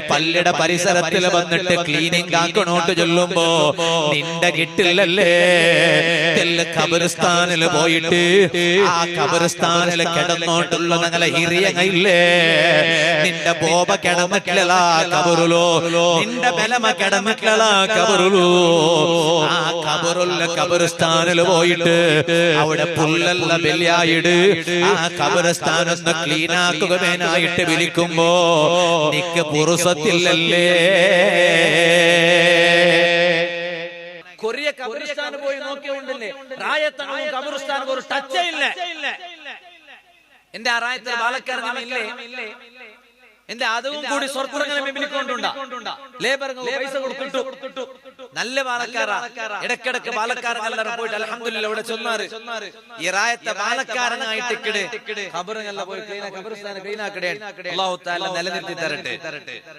പള്ളിയുടെ പരിസരത്തിൽ വന്നിട്ട് ക്ലീനിങ് ആക്കണോട്ട് ചൊല്ലുമ്പോ നിന്റെ കിട്ടില്ലല്ലേ ഖബർസ്ഥാനിൽ പോയിട്ട് ആ ഖബർസ്ഥാനിൽ കിടന്നോട്ടുള്ള ഞങ്ങളെ ഹിറിയങ്ങയില്ലേ നിന്റെ ബോബ കിടന്നിട്ടില്ല കബറുലോ നിന്റെ ബലമ കിടന്നിട്ടില്ല കബറുലോ ആ കബറുള്ള ഖബർസ്ഥാനിൽ പോയിട്ട് അവിടെ പുല്ലല്ല ബലിയായിട് ആ ഖബർസ്ഥാനൊന്ന് ക്ലീൻ ആക്കുകമേനായിട്ട് വിളിക്കുമ്പോ നിക്ക് പുറുസത്തില്ലല്ലേ കൊറിയ ഖബർസ്ഥാൻ പോയി നോക്കിയോണ്ടല്ലേ റായത്തങ്ങളും ഖബർസ്ഥാനും ഒരു ടച്ചേ ഇല്ല. എന്റെ ആ റായത്തിൽ ബാലക്കാരനില്ലേ എന്റെ അതും കൂടി സ്വർഗങ്ങളെ വിളിക്കൊണ്ടുണ്ടാ ലേബർ പൈസ കൊടുത്തിട്ടു നല്ല ബാലക്കാരാ ഇടക്കിടക്ക് ബാലക്കാരനെല്ലാം പോയിട്ട് അൽഹംദുലില്ലാഹ് ഇവിടെ ചൊന്നാറ് ഈ റായത്തെ ബാലക്കാരനായിട്ട് ഖബറുകളിൽ പോയി ഖബർസ്ഥാൻ ക്ലീൻ ആക്കടേ അല്ലാഹു തആല നിലനിർത്തി തരട്ടെ.